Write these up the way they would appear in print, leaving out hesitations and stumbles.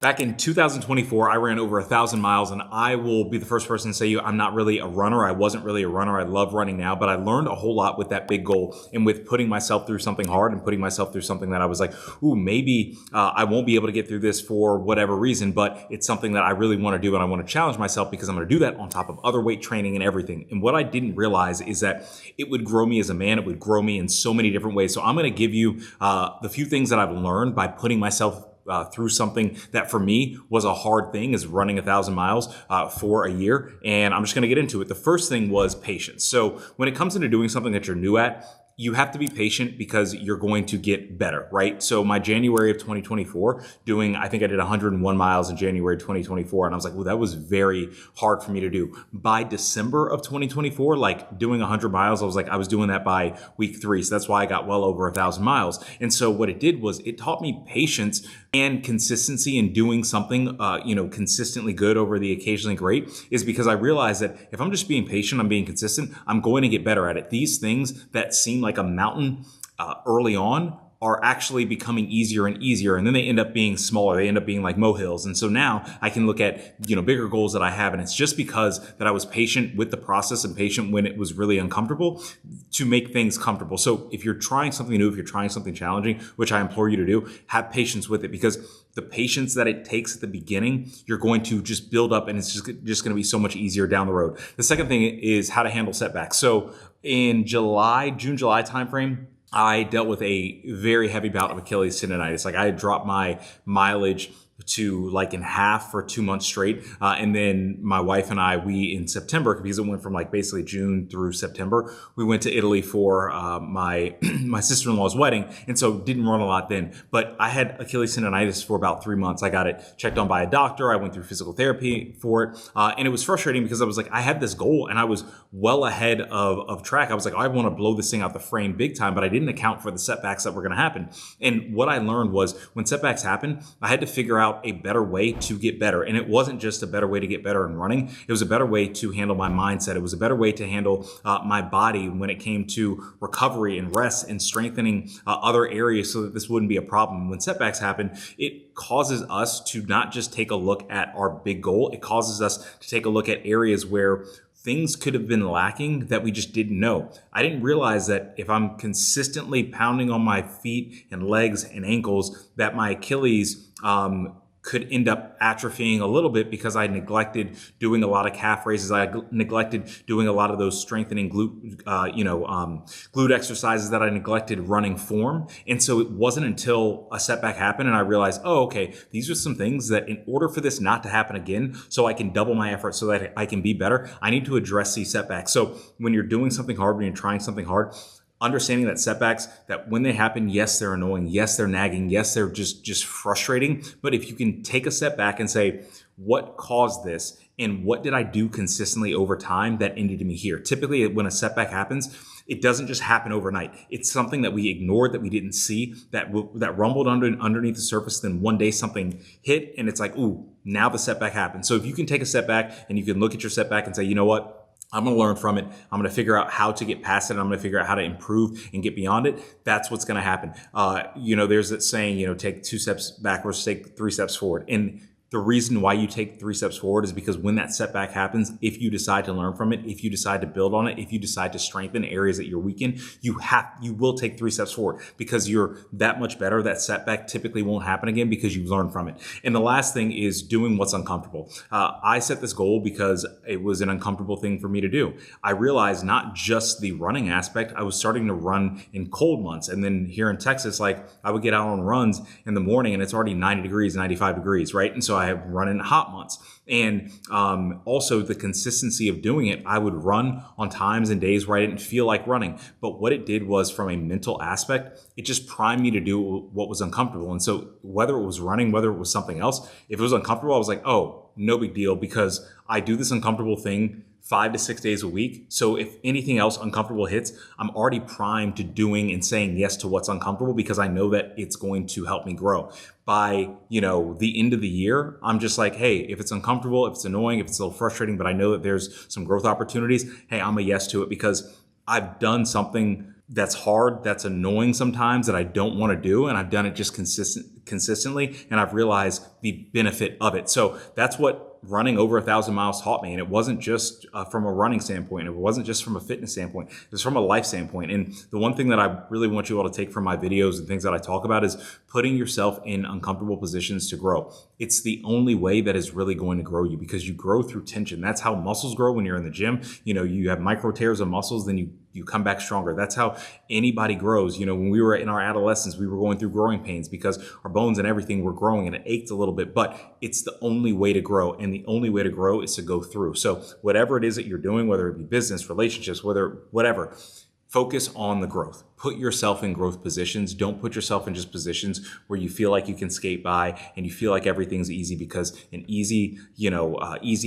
Back in 2024, I ran over 1,000 miles, and I will be the first person to say I'm not really a runner. I wasn't really a runner. I love running now, but I learned a whole lot with that big goal and with putting myself through something hard and putting myself through something that I was like, ooh, maybe I won't be able to get through this for whatever reason, but it's something that I really want to do, and I want to challenge myself because I'm going to do that on top of other weight training and everything. And what I didn't realize is that it would grow me as a man. It would grow me in so many different ways. So I'm going to give you the few things that I've learned by putting myself through something that for me was a hard thing, is running 1,000 miles for a year. And I'm just going to get into it. The first thing was patience. So when it comes into doing something that you're new at, you have to be patient because you're going to get better, right? So my January of 2024 I think I did 101 miles in January 2024. And I was like, well, that was very hard for me to do. By December of 2024, like doing 100 miles, I was doing that by week 3. So that's why I got well over 1,000 miles. And so what it did was it taught me patience and consistency in doing something, consistently good over the occasionally great, is because I realized that if I'm just being patient, I'm being consistent, I'm going to get better at it. These things that seem like a mountain early on are actually becoming easier and easier. And then they end up being smaller. They end up being like molehills. And so now I can look at, bigger goals that I have. And it's just because that I was patient with the process and patient when it was really uncomfortable to make things comfortable. So if you're trying something new, if you're trying something challenging, which I implore you to do, have patience with it, because the patience that it takes at the beginning, you're going to just build up, and it's just going to be so much easier down the road. The second thing is how to handle setbacks. So in June, July timeframe, I dealt with a very heavy bout of Achilles tendonitis. Like I had dropped my mileage to like in half for 2 months straight. And then my wife and I, we in September, because it went from like basically June through September, we went to Italy for my sister-in-law's wedding. And so didn't run a lot then, but I had Achilles tendonitis for about 3 months. I got it checked on by a doctor. I went through physical therapy for it. And it was frustrating because I was like, I had this goal and I was well ahead of track. I was like, I want to blow this thing out the frame big time, but I didn't account for the setbacks that were going to happen. And what I learned was when setbacks happen, I had to figure out a better way to get better. And it wasn't just a better way to get better in running. It was a better way to handle my mindset. It was a better way to handle my body when it came to recovery and rest and strengthening other areas so that this wouldn't be a problem. When setbacks happen, it causes us to not just take a look at our big goal. It causes us to take a look at areas where things could have been lacking that we just didn't know. I didn't realize that if I'm consistently pounding on my feet and legs and ankles, that my Achilles could end up atrophying a little bit because I neglected doing a lot of calf raises. I neglected doing a lot of those strengthening glute exercises that I neglected running form. And so it wasn't until a setback happened and I realized, oh, okay, these are some things that in order for this not to happen again, so I can double my effort so that I can be better, I need to address these setbacks. So when you're doing something hard, when you're trying something hard, understanding that setbacks, that when they happen, yes, they're annoying. Yes, they're nagging. Yes, they're just frustrating. But if you can take a step back and say, what caused this? And what did I do consistently over time that ended me here? Typically, when a setback happens, it doesn't just happen overnight. It's something that we ignored, that we didn't see, that rumbled underneath the surface. Then one day something hit and it's like, ooh, now the setback happened. So if you can take a step back and you can look at your setback and say, you know what? I'm going to learn from it. I'm going to figure out how to get past it. I'm going to figure out how to improve and get beyond it. That's what's going to happen. There's that saying, take 2 steps backwards, take 3 steps forward. And the reason why you take 3 steps forward is because when that setback happens, if you decide to learn from it, if you decide to build on it, if you decide to strengthen areas that you're weak in, you will take 3 steps forward because you're that much better. That setback typically won't happen again because you've learned from it. And the last thing is doing what's uncomfortable. I set this goal because it was an uncomfortable thing for me to do. I realized not just the running aspect, I was starting to run in cold months. And then here in Texas, like I would get out on runs in the morning and it's already 90 degrees, 95 degrees, right? And so I have run in hot months. And also the consistency of doing it, I would run on times and days where I didn't feel like running. But what it did was, from a mental aspect, it just primed me to do what was uncomfortable. And so whether it was running, whether it was something else, if it was uncomfortable, I was like, oh, no big deal, because I do this uncomfortable thing 5 to 6 days a week. So if anything else uncomfortable hits, I'm already primed to doing and saying yes to what's uncomfortable because I know that it's going to help me grow. By, the end of the year, I'm just like, hey, if it's uncomfortable, if it's annoying, if it's a little frustrating, but I know that there's some growth opportunities, hey, I'm a yes to it because I've done something that's hard, that's annoying sometimes, that I don't want to do, and I've done it just consistently, and I've realized the benefit of it. So that's what running over 1,000 miles taught me. And it wasn't just from a running standpoint. It wasn't just from a fitness standpoint. It was from a life standpoint. And the one thing that I really want you all to take from my videos and things that I talk about is putting yourself in uncomfortable positions to grow. It's the only way that is really going to grow you, because you grow through tension. That's how muscles grow when you're in the gym. You have micro tears of muscles, then you come back stronger. That's how anybody grows. When we were in our adolescence, we were going through growing pains because our bones and everything were growing and it ached a little bit, but it's the only way to grow. And the only way to grow is to go through. So whatever it is that you're doing, whether it be business, relationships, whatever, focus on the growth. Put yourself in growth positions. Don't put yourself in just positions where you feel like you can skate by and you feel like everything's easy, because easy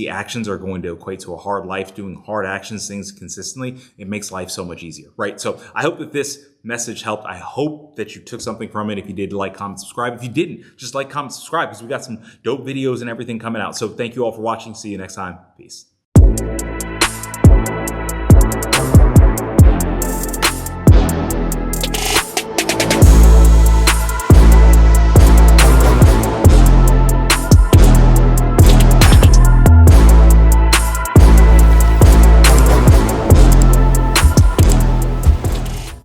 actions are going to equate to a hard life. Doing hard actions, things consistently, it makes life so much easier, right? So I hope that this message helped. I hope that you took something from it. If you did, like, comment, subscribe. If you didn't, just like, comment, subscribe, because we got some dope videos and everything coming out. So thank you all for watching. See you next time. Peace.